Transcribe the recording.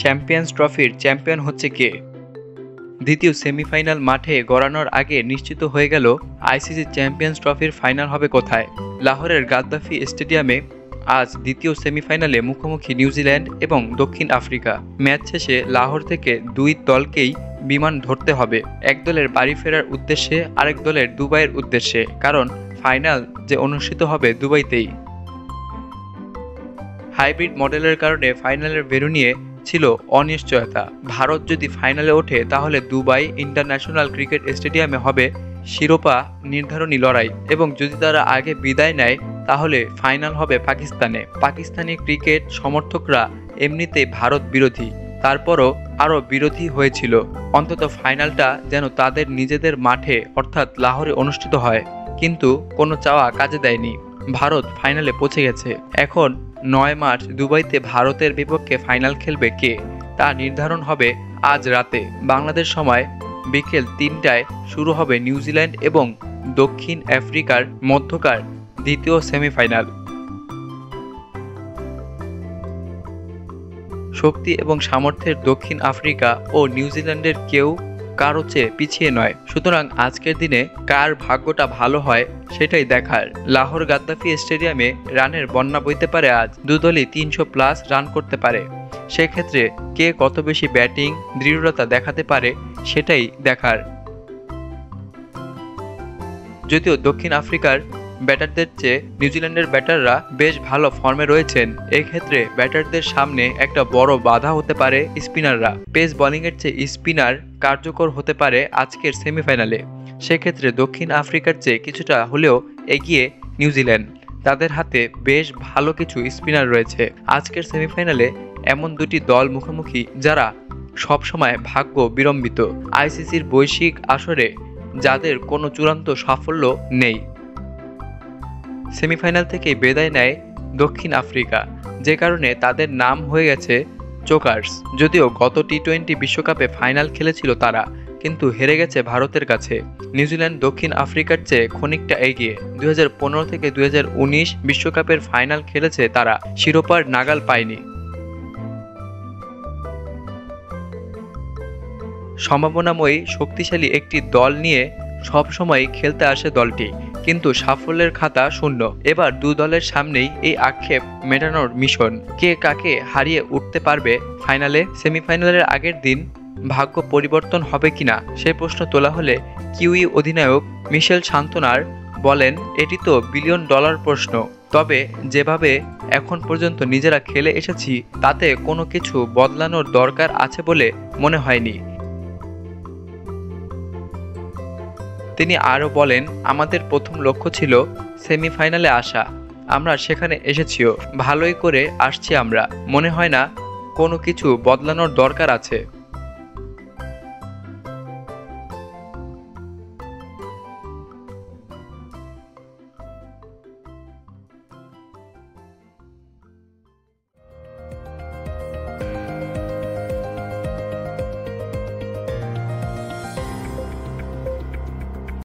Champions ট্রফির champion হচ্ছে কে? দ্বিতীয় সেমিফাইনাল মাঠে গড়ানোর আগে নিশ্চিত হয়ে গেল আইসিসি চ্যাম্পিয়ন্স ট্রফির ফাইনাল হবে কোথায়। লাহোরের গাদ্দাফি স্টেডিয়ামে আজ দ্বিতীয় সেমিফাইনালে মুখোমুখি নিউজিল্যান্ড এবং দক্ষিণ আফ্রিকা। ম্যাচ শেষে লাহোর থেকে দুই দলকেই বিমান ধরতে হবে, এক দলের বাড়ি ফেরার উদ্দেশ্যে, আরেক দলের দুবাইয়ের উদ্দেশ্যে, কারণ ফাইনাল যে অনুষ্ঠিত হবে দুবাইতেই। হাইব্রিড মডেলের কারণে ফাইনালের ভেন্যু নিয়ে ছিল অনিশ্চয়তা। ভারত যদি ফাইনালে ওঠে তাহলে দুবাই ইন্টারন্যাশনাল ক্রিকেট স্টেডিয়ামে হবে শিরোপা নির্ধারণী লড়াই, এবং যদি তারা আগে বিদায় নেয় তাহলে ফাইনাল হবে পাকিস্তানে। পাকিস্তানি ক্রিকেট সমর্থকরা এমনিতেই ভারত বিরোধী, তারপরও আরও বিরোধী হয়েছিল অন্তত ফাইনালটা যেন তাদের নিজেদের মাঠে অর্থাৎ লাহোরে অনুষ্ঠিত হয়। কিন্তু কোনো চাওয়া কাজে দেয়নি, ভারত ফাইনালে পৌঁছে গেছে। এখন 9 মার্চ দুবাইতে ভারতের বিপক্ষে ফাইনাল খেলবে কে তা নির্ধারণ হবে আজ রাতে। বাংলাদেশ সময় বিকেল 3টায় শুরু হবে নিউজিল্যান্ড এবং দক্ষিণ আফ্রিকার মধ্যকার দ্বিতীয় সেমিফাইনাল। শক্তি এবং সামর্থ্যের দক্ষিণ আফ্রিকা ও নিউজিল্যান্ডের কেউ কারো চেয়ে পিছিয়ে নয়, সুতরাং আজকের দিনে কার ভাগ্যটা ভালো হয় সেটাই দেখার। লাহোর গাদ্দাফি স্টেডিয়ামে রানের বন্যা বইতে পারে আজ, দুদলই 300+ রান করতে পারে। সেক্ষেত্রে কে কত বেশি ব্যাটিং দৃঢ়তা দেখাতে পারে সেটাই দেখার। যদিও দক্ষিণ আফ্রিকার ব্যাটারদের চেয়ে নিউজিল্যান্ডের ব্যাটাররা বেশ ভালো ফর্মে রয়েছেন, এক্ষেত্রে ব্যাটারদের সামনে একটা বড় বাধা হতে পারে স্পিনাররা। পেস বোলিংয়ের চেয়ে স্পিনার কার্যকর হতে পারে আজকের সেমিফাইনালে। সেক্ষেত্রে দক্ষিণ আফ্রিকার চেয়ে কিছুটা হলেও এগিয়ে নিউজিল্যান্ড, তাদের হাতে বেশ ভালো কিছু স্পিনার রয়েছে। আজকের সেমিফাইনালে এমন দুটি দল মুখোমুখি যারা সবসময় ভাগ্য বিড়ম্বিত, আইসিসির বৈশ্বিক আসরে যাদের কোনো চূড়ান্ত সাফল্য নেই। সেমিফাইনাল থেকে বিদায় নেয় দক্ষিণ আফ্রিকা, যে কারণে তাদের নাম হয়ে গেছে চোকার্স। যদিও গত টি-20 বিশ্বকাপে ফাইনাল খেলেছিল তারা, কিন্তু হেরে গেছে ভারতের কাছে। নিউজিল্যান্ড দক্ষিণ আফ্রিকার চেয়ে খানিকটা এগিয়ে। 2015 থেকে 2019 বিশ্বকাপের ফাইনাল খেলেছে তারা, শিরোপার নাগাল পায়নি। সম্ভাবনাময়ী শক্তিশালী একটি দল নিয়ে সবসময় খেলতে আসে দলটি, কিন্তু সাফল্যের খাতা শূন্য। এবার দু দলের সামনেই এই আক্ষেপ মেটানোর মিশন। কে কাকে হারিয়ে উঠতে পারবে ফাইনালে? সেমিফাইনালের আগের দিন ভাগ্য পরিবর্তন হবে কিনা সে প্রশ্ন তোলা হলে কিউই অধিনায়ক মিশেল সান্তনার বলেন, এটি তো $1 বিলিয়ন প্রশ্ন। তবে যেভাবে এখন পর্যন্ত নিজেরা খেলে এসেছি তাতে কোনো কিছু বদলানোর দরকার আছে বলে মনে হয়নি। তিনি আরও বলেন, আমাদের প্রথম লক্ষ্য ছিল সেমিফাইনালে আসা, আমরা সেখানে এসেছিও, ভালোই করে আসছি আমরা, মনে হয় না কোনো কিছু বদলানোর দরকার আছে।